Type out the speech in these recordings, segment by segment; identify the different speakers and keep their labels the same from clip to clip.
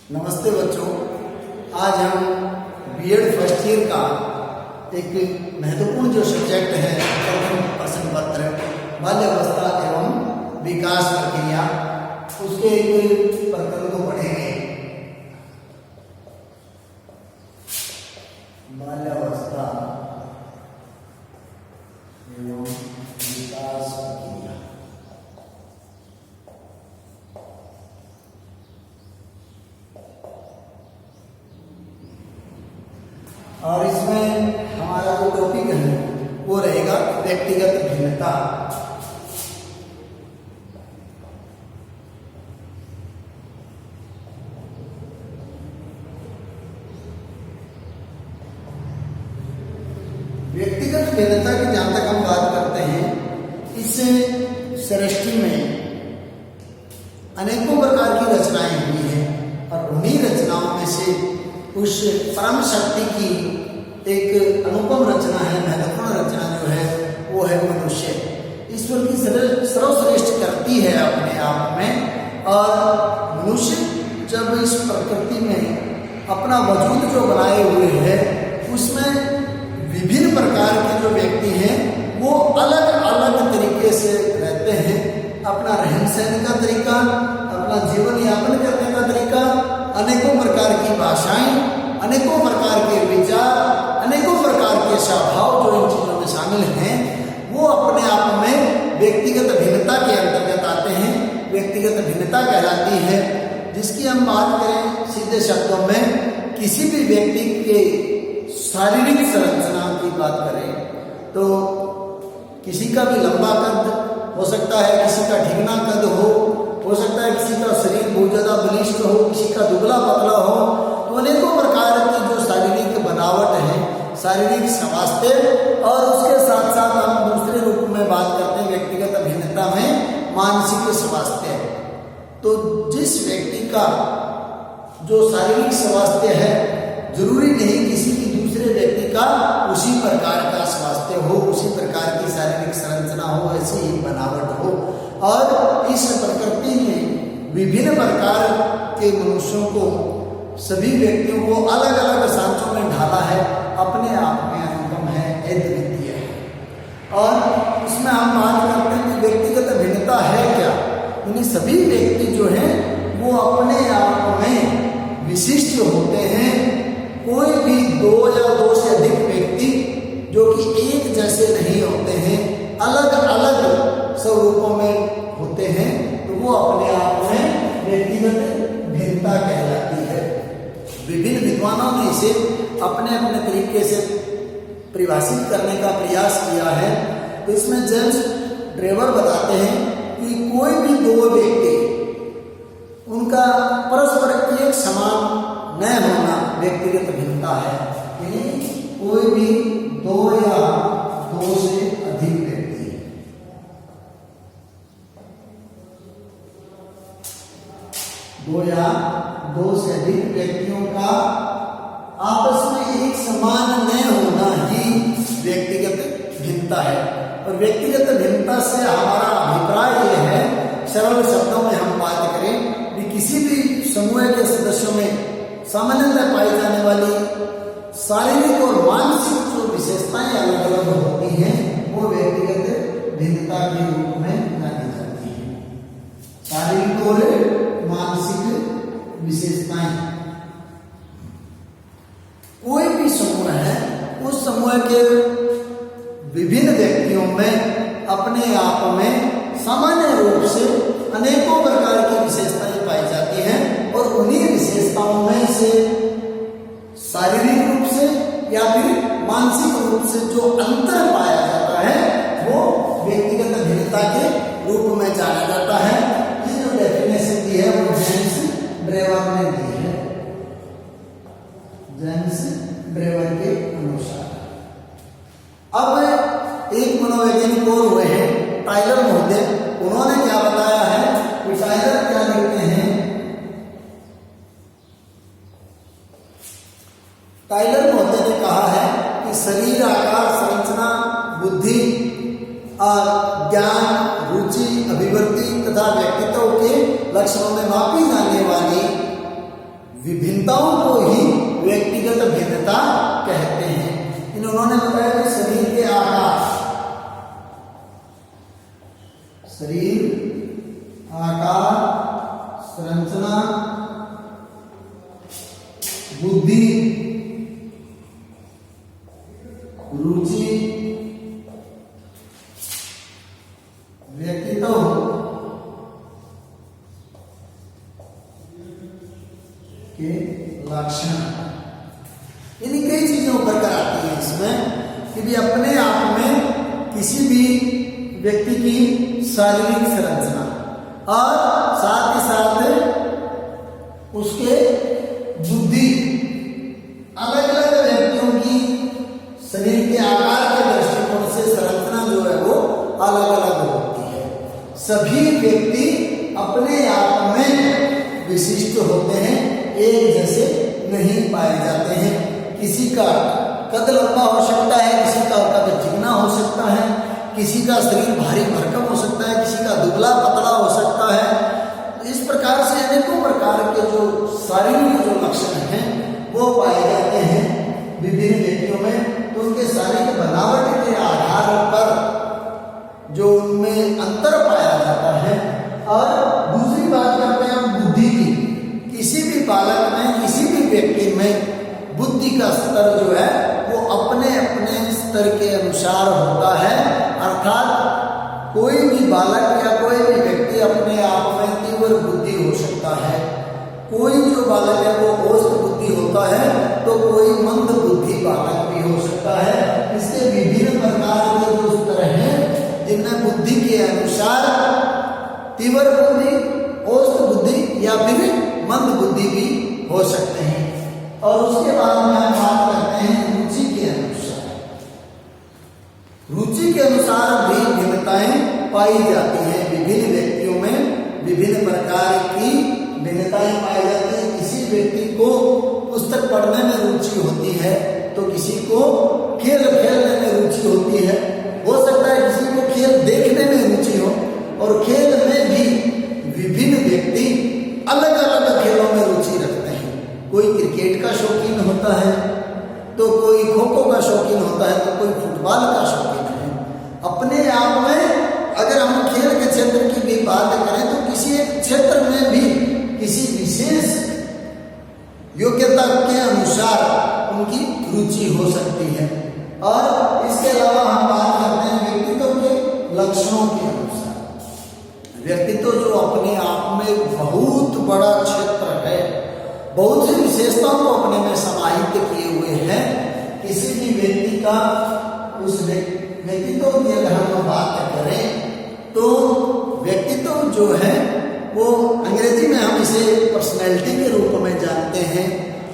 Speaker 1: नमस्ते बच्चों, आज हम बीएड फर्स्ट ईयर का एक महत्वपूर्ण जो सब्जेक्ट है प्रथम प्रश्न पत्र बाल्यावस्था एवं विकास प्रक्रिया उसके एक प्रकरण को पढ़ेंगे। बाल्यावस्था एवं विकास प्रक्रिया। और इसमें हमारा जो टॉपिक है वो रहेगा व्यक्तिगत भिन्नता। व्यक्तिगत भिन्नता की जहां तक हम बात करते हैं, इससे सृष्टि में अनेकों प्रकार की रचनाएं हुई हैं और उन्हीं रचनाओं में से उस परम शक्ति की एक अनुपम रचना है, महत्वपूर्ण रचना जो है वो है मनुष्य। ईश्वर की सर्वश्रेष्ठ करती है अपने आप में, और मनुष्य जब इस प्रकृति में अपना वजूद जो बनाए हुए है उसमें विभिन्न प्रकार के जो व्यक्ति हैं वो अलग अलग तरीके से रहते हैं। अपना रहन सहन का तरीका, अपना जीवन यापन करने का तरीका, अनेकों प्रकार की भाषाएं, अनेकों प्रकार के विचार, अनेकों प्रकार के स्वभाव जो इन चीजों में शामिल हैं वो अपने आप में व्यक्तिगत भिन्नता के अंतर्गत आते हैं। व्यक्तिगत भिन्नता कहलाती है, जिसकी हम बात करें सीधे शब्दों में, किसी भी व्यक्ति के शारीरिक संरचना की बात करें तो किसी का भी लंबा कद हो सकता है, किसी का ढीगना कद हो सकता है, किसी का शरीर बहुत ज्यादा बलिष्ठ हो, किसी का दुबला पतला हो। तो अनेकों प्रकार की जो शारीरिक बनावट है, शारीरिक स्वास्थ्य, और उसके साथ साथ हम दूसरे रूप में बात करते हैं व्यक्तिगत भिन्नता में मानसिक स्वास्थ्य। तो जिस व्यक्ति का जो शारीरिक स्वास्थ्य है, जरूरी नहीं किसी की दूसरे व्यक्ति का उसी प्रकार का स्वास्थ्य हो, उसी प्रकार की शारीरिक संरचना हो, ऐसी ही बनावट हो। और इस प्रकृति में विभिन्न प्रकार के मनुष्यों को, सभी व्यक्तियों को अलग अलग सांचों में ढाला है, अपने आप में अनुपम है, अद्वितीय है। और उसमें हम बात करते हैं कि व्यक्तिगत भिन्नता है क्या। यानी सभी व्यक्ति जो हैं वो अपने आप में विशिष्ट होते हैं। कोई भी दो या दो से अधिक व्यक्ति जो कि एक जैसे नहीं होते हैं, अलग अलग स्वरूपों में होते हैं, तो वो अपने आप में व्यक्तिगत भिन्नता कहलाती है। विभिन्न विद्वानों ने इसे अपने अपने तरीके से परिभाषित करने का प्रयास किया है। तो इसमें जेम्स ड्रेवर बताते हैं कि कोई भी दो व्यक्ति, उनका परस्पर एक समान न होना व्यक्तिगत भिन्नता है। यानी कोई भी दो या दो से अधिक व्यक्ति, दो या दो से अधिक व्यक्तियों का आपस में एक समान न होना ही व्यक्तिगत भिन्नता है। और व्यक्तिगत भिन्नता से हमारा अभिप्राय यह है, सरल शब्दों में हम बात करें कि किसी भी समूह के सदस्यों में सामान्यतः पाई जाने वाली शारीरिक और मानसिक जो विशेषताएं अलग अलग होती हैं वो व्यक्तिगत भिन्नता के रूप में जानी जाती है। शारीरिक और मानसिक विशेषताएं, कोई भी समूह है, उस समूह के विभिन्न व्यक्तियों में अपने आप में सामान्य रूप से अनेकों प्रकार की विशेषताएं पाई जाती हैं, और उन्हीं विशेषताओं में से शारीरिक रूप से या फिर मानसिक रूप से जो अंतर पाया जाता है वो व्यक्तिगत भिन्नता के रूप में जाना जाता है। ये जो डेफिनेशन दी है वो जेम्स ड्रेवर ने दी है, जेम्स ड्रेवर के अनुसार। अब एक मनोवैज्ञानिक और हुए हैं टाइलर महोदय, उन्होंने क्या बताया है कि टाइलर क्या लिखते हैं। टाइलर महोदय ने कहा है कि शरीर, आकार, संरचना, बुद्धि और ज्ञान, रुचि, अभिवृद्धि तथा व्यक्तित्व के लक्षणों में मापी जाने वाली विभिन्नताओं को ही व्यक्तिगत भिन्नता कहते हैं। इन्होंने बताया कि शरीर के आकार, शरीर आकार, संरचना, बुद्धि, रुचि, व्यक्तित्व के लक्षण, यानी कई चीजें उभर कर आती है इसमें कि भी अपने आप में किसी भी व्यक्ति की शारीरिक संरचना और साथ ही साथ उसके बुद्धि, अलग अलग व्यक्तियों की शरीर के आकार के दृष्टिकोण से संरचना जो है वो अलग अलग होती है। सभी व्यक्ति अपने आप में विशिष्ट होते हैं, एक जैसे नहीं पाए जाते हैं। किसी का कद लंबा हो सकता है, किसी का कद चिकना हो सकता है, किसी का शरीर भारी भरकम हो सकता है, किसी का दुबला पतला हो सकता है। इस प्रकार से अनेकों प्रकार के जो शारीरिक जो लक्षण हैं वो पाए जाते हैं विभिन्न व्यक्तियों में। तो उनके शारीरिक बनावट के आधार पर जो उनमें अंतर पाया जाता है। और दूसरी बात करते हैं हम बुद्धि की। किसी भी बालक में, किसी भी व्यक्ति में बुद्धि का स्तर जो है वो अपने अपने स्तर के अनुसार होता है। अर्थात कोई भी बालक या कोई भी व्यक्ति अपने आप में तीव्र बुद्धि हो सकता है, कोई जो बालक है वो औसत बुद्धि होता है, तो कोई मंद बुद्धि बालक भी हो सकता है। इसके विभिन्न प्रकार के जो स्तर हैं जिनमें बुद्धि के अनुसार तीव्र बुद्धि, औसत बुद्धि या फिर मंद बुद्धि भी हो सकते हैं। और उसके बाद में हम बात करते हैं रुचि के अनुसार। रुचि के अनुसार भी भिन्नताएं पाई जाती हैं। विभिन्न व्यक्तियों में विभिन्न प्रकार की भिन्नताएं पाई जाती हैं। किसी व्यक्ति को पुस्तक पढ़ने में रुचि होती है तो किसी को खेल खेलने में रुचि होती है। हो सकता है किसी को खेल देखने में रुचि हो, और खेल में भी विभिन्न व्यक्ति अलग अलग खेलों में रुचि रखते हैं। कोई क्रिकेट का शौकीन होता है, तो कोई खो खो का शौकीन होता है, तो कोई फुटबॉल का शौकीन है। अपने आप में अगर हम खेल के क्षेत्र की भी बात करें तो किसी एक क्षेत्र में भी किसी विशेष योग्यता के अनुसार उनकी रुचि हो सकती है। और इसके अलावा हम बात करते हैं व्यक्तित्व के लक्षणों के अनुसार। व्यक्तित्व जो अपने आप में बहुत बड़ा क्षेत्र है, बहुत सी विशेषताओं को अपने में समाहित किए हुए हैं। किसी भी व्यक्ति का उस व्यक्तित्व की अगर हम बात करें तो व्यक्तित्व जो है वो अंग्रेजी में हम इसे पर्सनैलिटी के रूप में जानते हैं,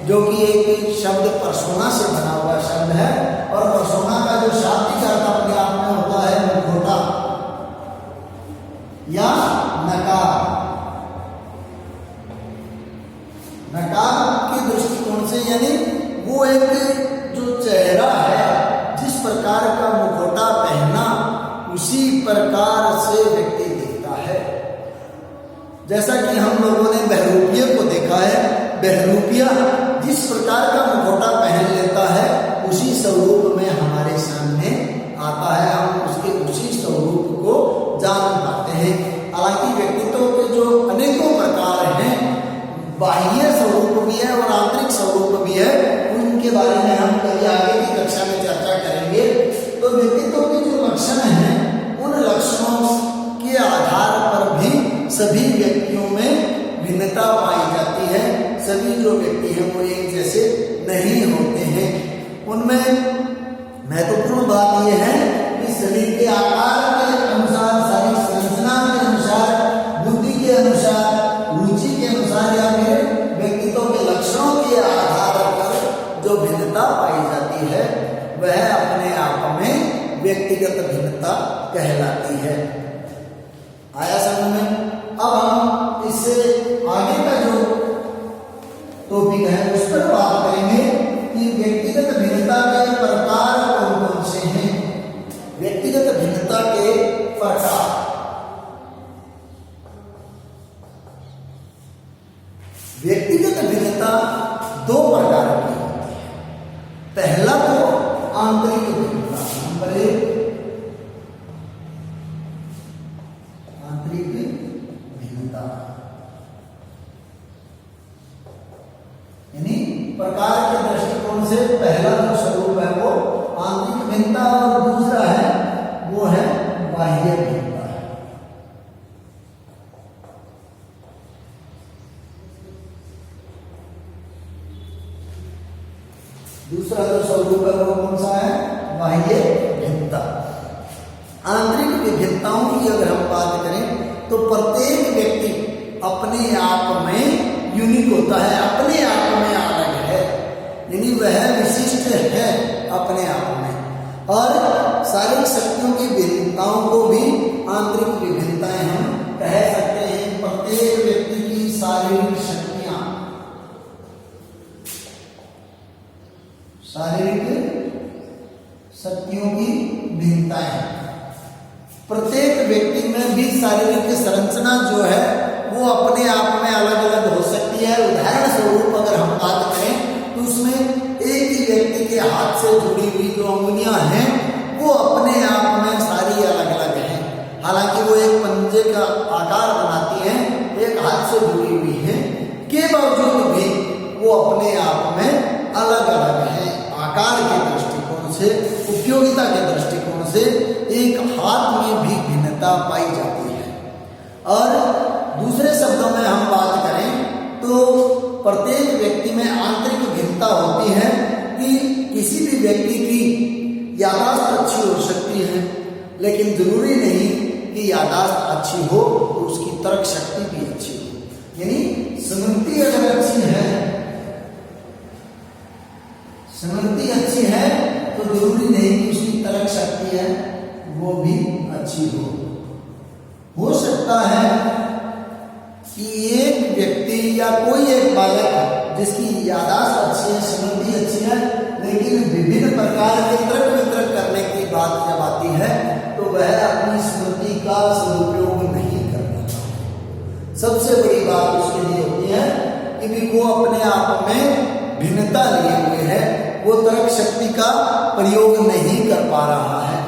Speaker 1: जो कि एक शब्द पर्सोना से बना हुआ शब्द है। और पर्सोना का जो शाब्दिक अर्थ अपने आप में होता है मुखौटा या नकाब। नकाब के दृष्टिकोण से यानी वो एक जो चेहरा है, जिस प्रकार का मुखौटा पहना उसी प्रकार से व्यक्ति दिखता है। जैसा कि हम लोगों ने बहरूपिये को देखा है, बहरूपिया जिस प्रकार का मुखौटा पहन लेता है उसी स्वरूप में हमारे सामने आता है, हम उसके उसी स्वरूप को जान पाते हैं। हालांकि व्यक्तित्व के जो अनेकों प्रकार हैं, बाह्य स्वरूप भी है और आंतरिक स्वरूप भी है, उनके बारे में हम कभी आगे की कक्षा में चर्चा करेंगे। तो व्यक्तित्व के जो लक्षण हैं उन लक्षणों के आधार पर भी सभी व्यक्तियों में भिन्नता पाई जाती है। सभी जो व्यक्ति हैं वो एक जैसे नहीं होते हैं। उनमें महत्वपूर्ण बात यह है कि शरीर के आकार के अनुसार, शारीरिक संरचना के अनुसार, बुद्धि के अनुसार, रुचि के अनुसार या फिर व्यक्तित्व के लक्षणों के आधार पर जो भिन्नता पाई जाती है वह अपने आप में व्यक्तिगत भिन्नता कहलाती है। आया समझ में? अब हम इससे आगे का जो टॉपिक है उस पर बात करेंगे कि व्यक्तिगत भिन्नता के प्रकार कौन कौन से हैं। व्यक्तिगत भिन्नता के प्रकार। व्यक्तिगत भिन्नता प्रकार के दृष्टिकोण से पहला जो स्वरूप है वो आंतरिक भिन्नता और दूसरा है वो है बाह्य भिन्नता। दूसरा जो स्वरूप है वो कौन सा है? बाह्य भिन्नता। आंतरिक विभिन्नताओं की अगर हम बात करें तो प्रत्येक व्यक्ति अपने आप में यूनिक होता है, अपने आप में अलग है, यानी वह विशिष्ट है अपने आप में। और शारीरिक शक्तियों की भिन्नताओं को भी आंतरिक विभिन्नताएं हम कह सकते हैं। प्रत्येक व्यक्ति की शारीरिक शक्तियां, शारीरिक शक्तियों की भिन्नताएं, प्रत्येक व्यक्ति में भी शारीरिक संरचना जो है वो अपने आप में अलग अलग हो सकती है। उदाहरण स्वरूप अगर हम बात करें तो उसमें एक ही व्यक्ति के हाथ से जुड़ी हुई जो अंगुलियां हैं वो अपने आप में सारी अलग अलग हैं। हालांकि वो एक पंजे का आकार बनाती हैं, एक हाथ से जुड़ी हुई हैं, के बावजूद भी वो अपने आप में अलग अलग हैं। आकार के दृष्टिकोण से, उपयोगिता के दृष्टिकोण से एक हाथ में भी भिन्नता पाई जाती है। और दूसरे शब्दों में हम बात करें तो प्रत्येक व्यक्ति में आंतरिक भिन्नता होती है कि किसी भी व्यक्ति की याददाश्त अच्छी हो सकती है, लेकिन जरूरी नहीं कि याददाश्त अच्छी हो तो उसकी तर्क शक्ति भी अच्छी हो। यानी स्मृति अगर अच्छी है, स्मृति अच्छी है तो जरूरी नहीं कि उसकी तर्क शक्ति है वो भी अच्छी हो सकता है कि एक व्यक्ति या कोई एक बालक जिसकी याददाश्त अच्छी है, स्मृति अच्छी है, लेकिन विभिन्न प्रकार के तर्क वितर्क करने की बात जब आती है तो वह अपनी स्मृति का सदुपयोग नहीं कर पाता। सबसे बड़ी बात उसके लिए होती है कि वो अपने आप में भिन्नता लिए हुए है, वो तर्क शक्ति का प्रयोग नहीं कर पा रहा है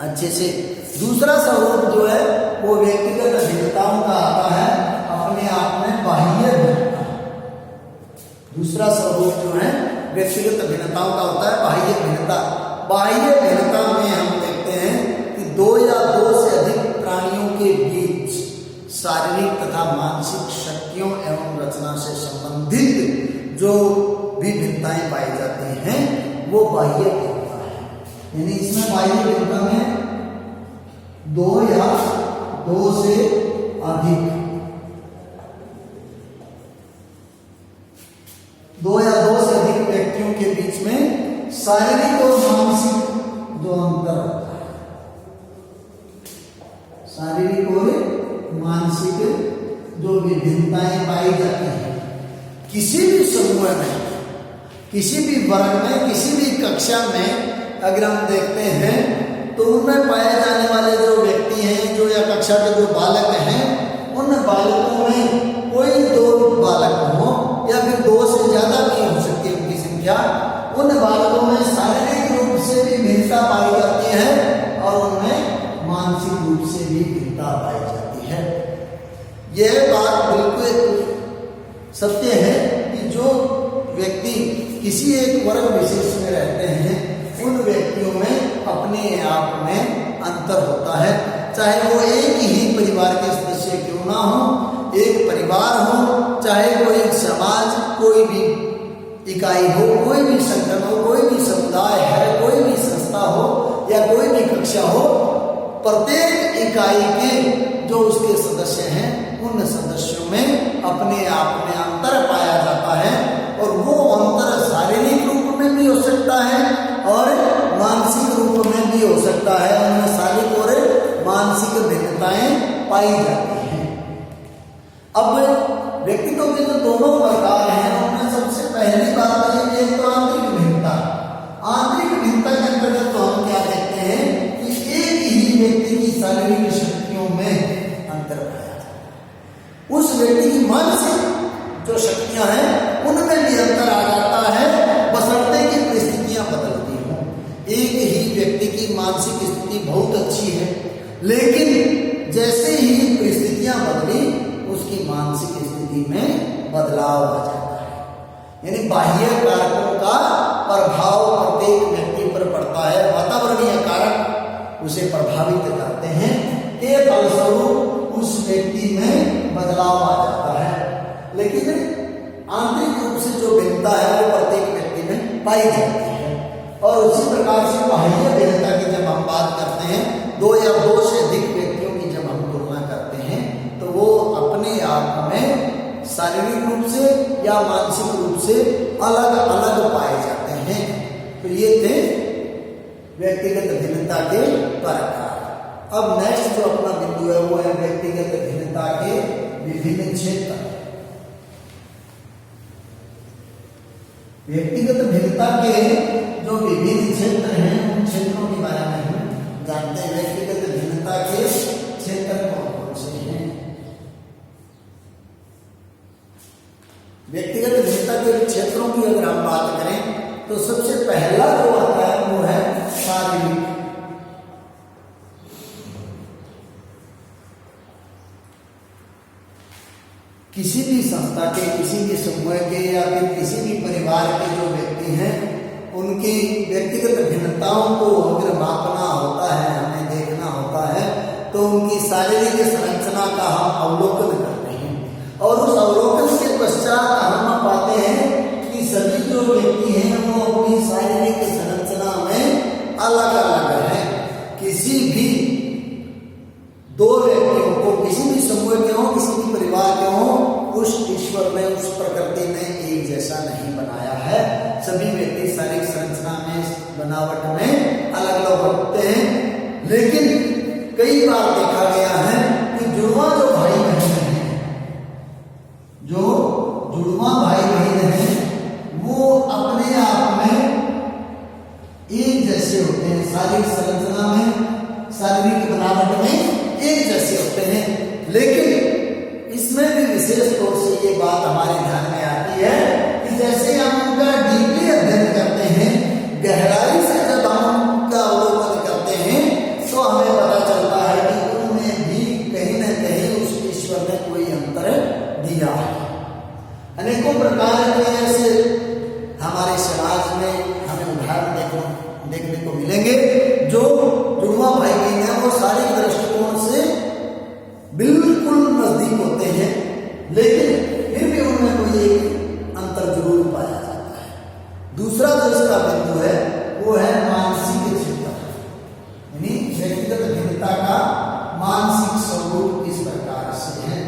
Speaker 1: अच्छे से। दूसरा स्वरूप जो है वो व्यक्तिगत भिन्नताओं का आता है अपने आप में बाह्य भिन्नता। दूसरा स्वरूप जो है व्यक्तिगत भिन्नताओं का होता है बाह्य भिन्नता। बाह्य भिन्नता में हम देखते हैं कि दो या दो से अधिक प्राणियों के बीच शारीरिक तथा मानसिक शक्तियों एवं रचना से संबंधित जो भी भिन्नताएं पाई जाती हैं वो बाह्य भिन्नता है। यानी इसमें बाह्य भिन्नता में दो या दो से अधिक, दो या दो से अधिक व्यक्तियों के बीच में शारीरिक और मानसिक जो अंतर होता है, शारीरिक और मानसिक जो विभिन्नताएं पाई जाती हैं किसी भी समूह में, किसी भी वर्ग में, किसी भी कक्षा में अगर हम देखते हैं तो उनमें पाए जाने वाले जो व्यक्ति हैं, जो या कक्षा के जो बालक हैं, उन बालकों में कोई दो बालक हो या फिर दो से ज्यादा भी हो सकती है उनकी संख्या, उन बालकों में शारीरिक रूप से भी भिन्नता पाई जाती है और उनमें मानसिक रूप से भी भिन्नता पाई जाती है। यह बात बिल्कुल सत्य है कि जो व्यक्ति किसी एक वर्ग विशेष में रहते हैं उन व्यक्तियों में अपने आप में अंतर होता है, चाहे वो एक ही परिवार के सदस्य क्यों ना हो, एक परिवार हो, चाहे वो एक समाज, कोई भी इकाई हो, कोई भी संगठन हो, कोई भी समुदाय है, कोई भी संस्था हो या कोई भी कक्षा हो, प्रत्येक इकाई के जो उसके सदस्य हैं उन सदस्यों में अपने आप में अंतर पाया जाता है और वो अंतर शारीरिक रूप में भी हो सकता है और मानसिक रूप में भी हो सकता है। उनमें शारीरिक और मानसिक भिन्नताएं पाई जाती हैं। अब व्यक्तित्व के जो दोनों प्रकार हैं उनमें सबसे पहली बात है तो आंतरिक भिन्नता। आंतरिक भिन्नता के अंतर्गत तो हम क्या देखते हैं कि एक ही व्यक्ति की शारीरिक शक्तियों में अंतर पाया जाता है। उस व्यक्ति की मानसिक जो शक्तियां हैं उनमें भी अंतर आ जाता है बशर्ते की परिस्थितियां बदलती हों। एक ही व्यक्ति की मानसिक स्थिति बहुत अच्छी है, लेकिन जैसे ही परिस्थितियां बदली उसकी मानसिक स्थिति में बदलाव आ जाता है। यानी बाह्य कारकों का प्रभाव प्रत्येक व्यक्ति पर पड़ता है। वातावरणीय कारक उसे प्रभावित करते हैं, के फलस्वरूप उस व्यक्ति में बदलाव आ जाता है। लेकिन आंतरिक रूप से जो भिन्नता है वो प्रत्येक व्यक्ति में पाई जाती है। और उसी प्रकार से बाह्य भिन्नता की जब हम बात करते हैं, दो या दो से अधिक व्यक्तियों की जब हम तुलना करते हैं, तो वो अपने आप में शारीरिक रूप से या मानसिक रूप से अलग अलग पाए जाते हैं। तो ये थे व्यक्तिगत भिन्नता के प्रकार। अब नेक्स्ट जो अपना बिंदु है वो है व्यक्तिगत भिन्नता के विभिन्न क्षेत्र। व्यक्तिगत भिन्नता के जो विभिन्न क्षेत्र हैं उन क्षेत्रों के बारे में हम जानते हैं। व्यक्तिगत भिन्नता के क्षेत्र कौन कौन से हैं? व्यक्तिगत भिन्नता के क्षेत्रों की अगर हम बात करें तो सबसे पहला जो आता है वो है शारीरिक। किसी भी संस्था के, किसी भी समूह के या फिर किसी भी परिवार के जो व्यक्ति हैं उनकी व्यक्तिगत भिन्नताओं को अगर मापना होता है, हमें देखना होता है, तो उनकी शारीरिक संरचना का हम अवलोकन करते हैं। और उस अवलोकन के पश्चात हम पाते हैं कि सभी जो व्यक्ति हैं वो अपनी शारीरिक संरचना में अलग अलग है। किसी भी दो व्यक्तियों को, किसी भी समूह के हों, किसी भी परिवार के हों, उस ईश्वर ने, उस प्रकृति ने एक जैसा नहीं बनाया है। सभी व्यक्ति शारीरिक संरचना में, बनावट में अलग अलग होते हैं। लेकिन कई बार देखा गया है कि जुड़वा जो भाई बहन हैं, जो जुड़वा भाई बहन हैं, वो अपने आप में एक जैसे होते हैं। शारीरिक संरचना में, शारीरिक बनावट में एक जैसे होते हैं। लेकिन इसमें भी विशेष तौर से ये बात हमारे ध्यान में आती है कि जैसे हम उनका डीपली अध्ययन करते हैं, गहराई से जब हम उनका अवलोकन करते हैं, तो हमें पता चलता है कि उनमें भी कहीं न कहीं उस ईश्वर ने कोई अंतर दिया है। अनेकों प्रकार के ऐसे हमारे समाज में हमें उदाहरण देखने को मिलेंगे जो जुड़वा भाई बहन है, वो शारीरिक दृष्टिकोण से बिल्कुल नजदीक होते हैं, लेकिन फिर भी उनमें कोई एक अंतर जरूर पाया जाता है। दूसरा जो इसका बिंदु है वो है मानसिक क्षेत्र। यानी व्यक्तिगत भिन्नता का मानसिक स्वरूप इस प्रकार से है।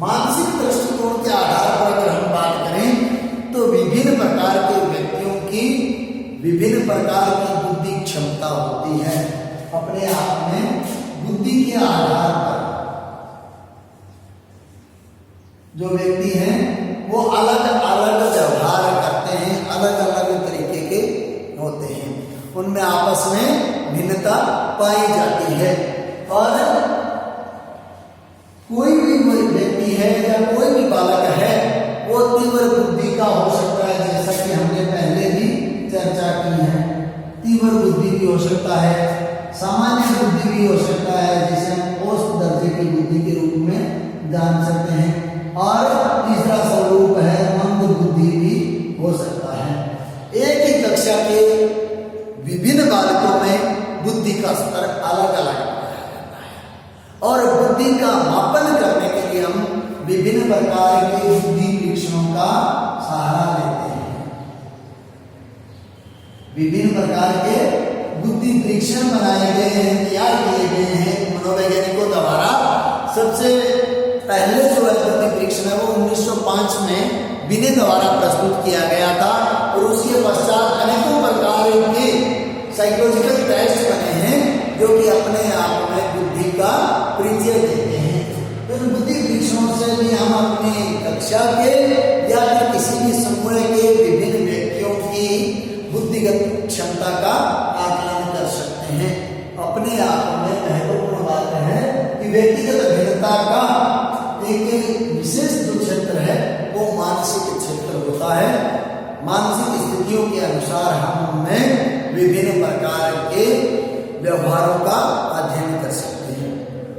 Speaker 1: मानसिक दृष्टिकोण के आधार पर अगर हम बात करें तो विभिन्न प्रकार के व्यक्तियों की विभिन्न प्रकार की बुद्धि क्षमता होती है। अपने आप में बुद्धि के आधार पर जो व्यक्ति हैं वो अलग अलग व्यवहार करते हैं, अलग अलग तरीके के होते हैं। उनमें आपस में भिन्नता पाई जाती है। और कोई भी व्यक्ति है या कोई भी बालक है वो तीव्र बुद्धि का हो सकता है, जैसा कि हमने पहले भी चर्चा की है। तीव्र बुद्धि भी हो सकता है, सामान्य बुद्धि भी हो सकता है, जिसे हम औसत दर्जे की बुद्धि के रूप में जान सकते हैं। और तीसरा स्वरूप है मंद बुद्धि भी हो सकता है। एक ही कक्षा के विभिन्न बालकों में बुद्धि का स्तर अलग अलग पाया जाता है। और बुद्धि का मापन करने के लिए हम विभिन्न प्रकार के बुद्धि परीक्षणों का सहारा लेते हैं। विभिन्न प्रकार के बुद्धि परीक्षण बनाए गए हैं, तैयार किए गए हैं मनोवैज्ञानिकों द्वारा। सबसे पहले जो है बुद्धि परीक्षण है वो 1905 में बिने द्वारा प्रस्तुत किया गया था। और उसके पश्चात अनेकों प्रकार के साइकोलॉजिकल टेस्ट बने हैं जो कि अपने आप में बुद्धि का परिचय देते हैं। तो बुद्धि परीक्षणों से भी हम अपनी कक्षा के या किसी भी समूह के विभिन्न व्यक्तियों की बुद्धिगत क्षमता का आकलन कर सकते हैं। अपने आप में महत्वपूर्ण बात है कि व्यक्तिगत भिन्नता का एक विशेष जो क्षेत्र है वो मानसिक क्षेत्र होता है। मानसिक स्थितियों के अनुसार हम उनमें विभिन्न प्रकार के व्यवहारों का अध्ययन कर सकते हैं।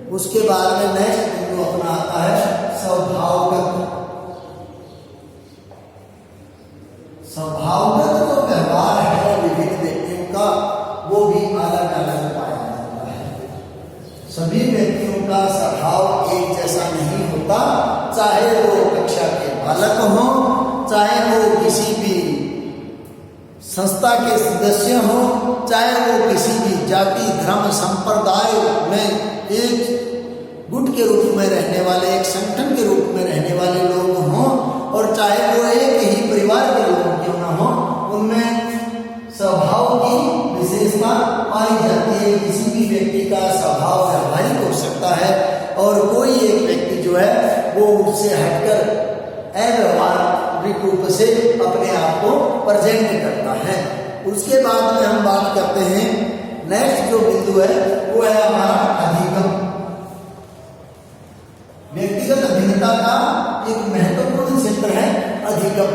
Speaker 1: उसके बाद में नेक्स्ट बिंदु अपना आता है स्वभावगत। संस्था के सदस्य हो, चाहे वो किसी भी जाति धर्म संप्रदाय में एक गुट के रूप में रहने वाले, एक संगठन के रूप में रहने वाले लोग हों, और चाहे वो एक ही परिवार के लोग क्यों ना हो, उनमें स्वभाव की विशेषता पाई जाती है। किसी भी व्यक्ति का स्वभाव व्यावहारिक हो सकता है और कोई एक व्यक्ति जो है वो उससे हटकर अव्यवहारिक रूप से अपने आप को प्रेजेंट करता है। उसके बाद में हम बात करते हैं, नेक्स्ट जो बिंदु है वो है हमारा अधिगम। व्यक्तिगत भिन्नता का एक महत्वपूर्ण क्षेत्र है अधिगम।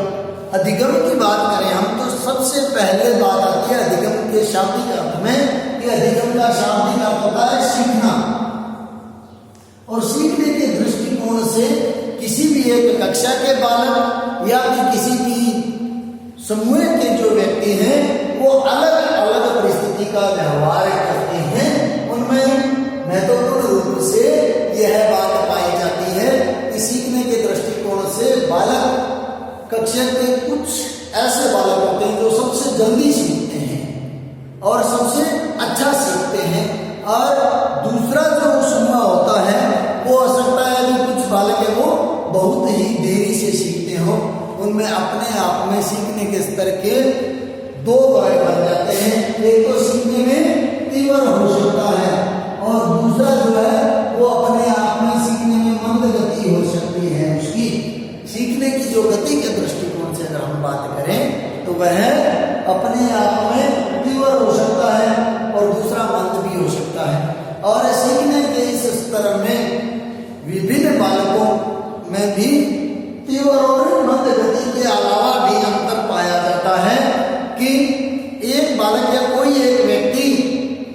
Speaker 1: अधिगम की बात करें हम तो सबसे पहले बात आती है अधिगम के शाब्दिक अर्थ में, कि अधिगम का शाब्दिक अर्थ होता है सीखना। और सीखने के दृष्टिकोण से किसी भी एक कक्षा के बालक या फिर किसी भी समूह के जो व्यक्ति हैं वो अलग अलग परिस्थिति का व्यवहार करते हैं। उनमें महत्वपूर्ण रूप से यह बात पाई जाती है कि सीखने के दृष्टिकोण से बालक कक्षा के कुछ ऐसे बालक होते हैं जो सबसे जल्दी सीखते हैं और सबसे अच्छा सीखते हैं, और दूसरा जो समूह होता है वो हो सकता है कि कुछ बालक है वो बहुत ही देरी से सीखते हो। उनमें अपने आप में सीखने के स्तर के दो वर्ग बन जाते हैं, एक तो सीखने में तीव्र हो सकता है और दूसरा जो है वो अपने आप में सीखने में मंद गति हो सकती है। उसकी सीखने की जो गति के दृष्टिकोण से अगर हम बात करें तो वह अपने आप में तीव्र हो सकता है और दूसरा मंद भी हो सकता है। और सीखने के इस स्तर में विभिन्न बालकों में भी तीव्र और मंद गति के अलावा भी अंतर पाया जाता है कि एक बालक या कोई एक व्यक्ति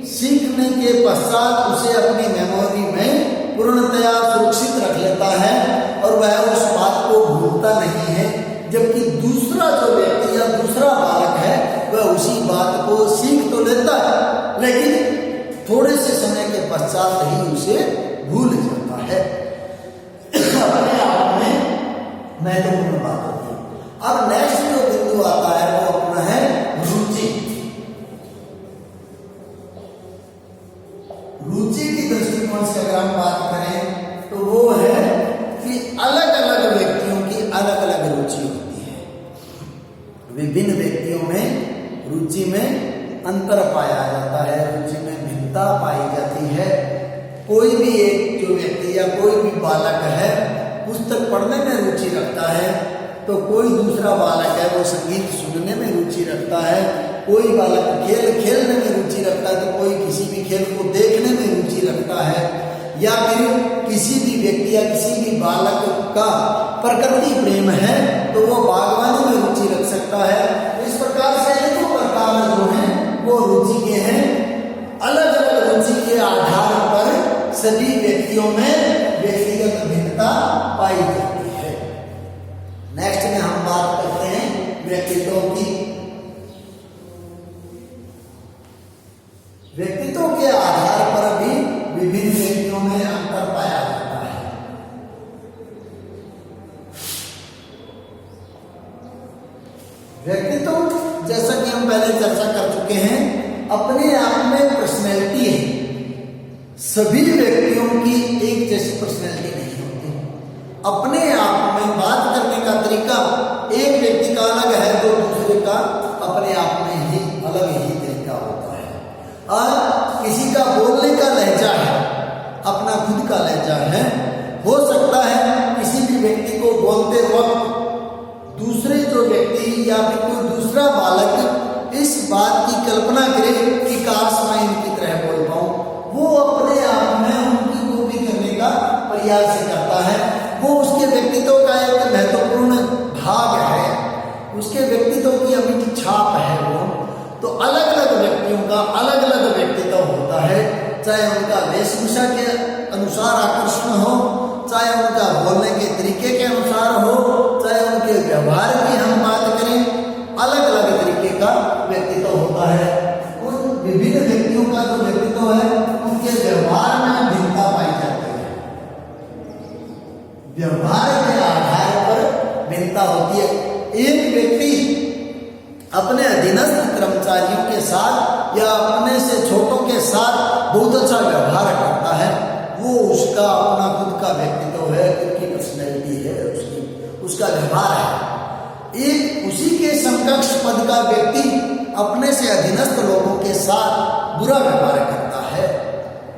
Speaker 1: सीखने के पश्चात उसे अपनी मेमोरी में पूर्णतया सुरक्षित रख लेता है और वह उस बात को भूलता नहीं है, जबकि दूसरा जो व्यक्ति या दूसरा बालक है वह उसी बात को सीख तो लेता है लेकिन थोड़े से समय के पश्चात ही उसे भूल जाता है। अपने आप में महत्वपूर्ण बात होती है। अब नेक्स्ट जो बिंदु आता है वो अपना है रुचि। रुचि की दृष्टिकोण से अगर हम बात करें तो वो है कि अलग अलग व्यक्तियों की अलग अलग रुचि होती है। विभिन्न व्यक्तियों में रुचि में अंतर पाया जाता है, रुचि में भिन्नता पाई जाती है। कोई भी एक जो व्यक्ति या कोई भी बालक है पुस्तक पढ़ने में रुचि रखता है तो कोई दूसरा बालक है वो संगीत सुनने में रुचि रखता है, कोई बालक खेल खेलने में रुचि रखता है तो कोई किसी भी खेल को देखने में रुचि रखता है, या फिर किसी भी व्यक्ति या किसी भी बालक का प्रकृति प्रेम है तो वो बागवानी में रुचि रख सकता है। इस प्रकार से दो प्रकार जो हैं वो रुचि के हैं। अलग अलग रुचि के आधार पर सभी व्यक्तियों में व्यक्तिगत भिन्नता पाई जाती है। नेक्स्ट में हम बात करते हैं व्यक्तित्व की। व्यक्तित्व के आधार पर भी विभिन्न व्यक्तियों में अंतर पाया जाता है। व्यक्तित्व जैसा कि हम पहले चर्चा कर चुके हैं अपने आप में पर्सनैलिटी है। सभी व्यक्तियों की एक जैसी पर्सनैलिटी नहीं होती। अपने आप में बात करने का तरीका एक व्यक्ति का अलग है तो दूसरे का अपने आप में ही अलग ही तरीका होता है। और किसी का बोलने का लहजा है, अपना खुद का लहजा है। हो सकता है किसी भी व्यक्ति को बोलते वक्त दूसरे जो व्यक्ति या फिर कोई दूसरा बालक इस बात की कल्पना करे कि काश मैं इनकी तरह बोल पाऊं, वो अपने आप में उनकी कॉपी करने का प्रयास करता है। वो उसके व्यक्तित्व का एक महत्वपूर्ण भाग है, उसके व्यक्तित्व की अमिट छाप है। वो तो अलग अलग व्यक्तियों का अलग अलग व्यक्तित्व होता है, चाहे उनका वेशभूषा के अनुसार आकर्षण हो, चाहे उनका बोलने के तरीके के अनुसार हो, चाहे उनके व्यवहार की हम बात करें, अलग अलग तरीके का व्यक्तित्व होता है। उन विभिन्न व्यक्तियों का जो व्यक्तित्व है उनके व्यवहार में भिन्नता पाई जाती है। व्यवहार के आधार पर भिन्नता होती है। एक व्यक्ति अपने अधीनस्थ कर्मचारियों के साथ या अपने से छोटों के साथ बहुत अच्छा व्यवहार करता है, वो उसका अपना खुद का व्यक्तित्व है, खुद की पर्सनैलिटी है, उसका व्यवहार है। एक उसी के समकक्ष पद का व्यक्ति अपने से अधीनस्थ लोगों के साथ बुरा व्यवहार करता है,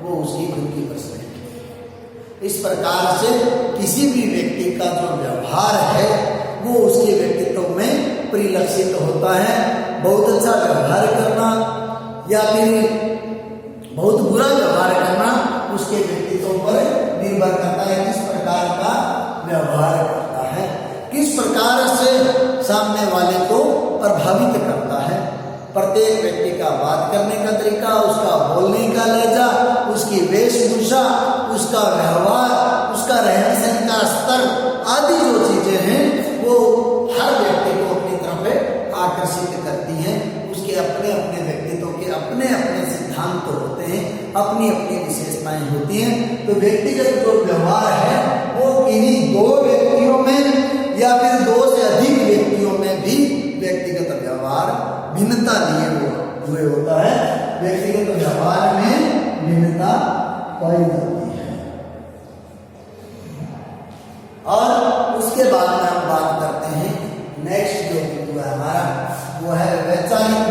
Speaker 1: वो उसकी खुद की पर्सनैलिटी है। इस प्रकार से किसी भी व्यक्ति का जो व्यवहार है वो उसके व्यक्तित्व में परिलक्षित होता है। बहुत अच्छा व्यवहार करना या फिर बहुत बुरा व्यवहार करना उसके व्यक्तित्व पर निर्भर करता है, किस प्रकार का व्यवहार करता है, किस प्रकार से सामने वाले को प्रभावित करता है। प्रत्येक व्यक्ति का बात करने का तरीका, उसका बोलने का लहजा, उसकी वेशभूषा, उसका व्यवहार, उसका रहन सहन का स्तर आदि जो चीजें हैं वो हर व्यक्ति को अपनी तरफ आकर्षित करती हैं। उसके अपने अपने व्यक्तित्व के अपने अपने सिद्धांत होते हैं, अपनी अपनी विशेषताएं होती हैं। तो व्यक्तिगत जो व्यवहार है वो किन्हीं दो व्यक्तियों में या फिर दो से अधिक व्यक्तियों में भी व्यक्तिगत व्यवहार भिन्नता लिए हुए होता है। व्यक्तिगत व्यवहार में भिन्नता पाई जाती है। और उसके बाद में हम बात करते हैं नेक्स्ट जो बिंदु है हमारा, वो है वैचारिक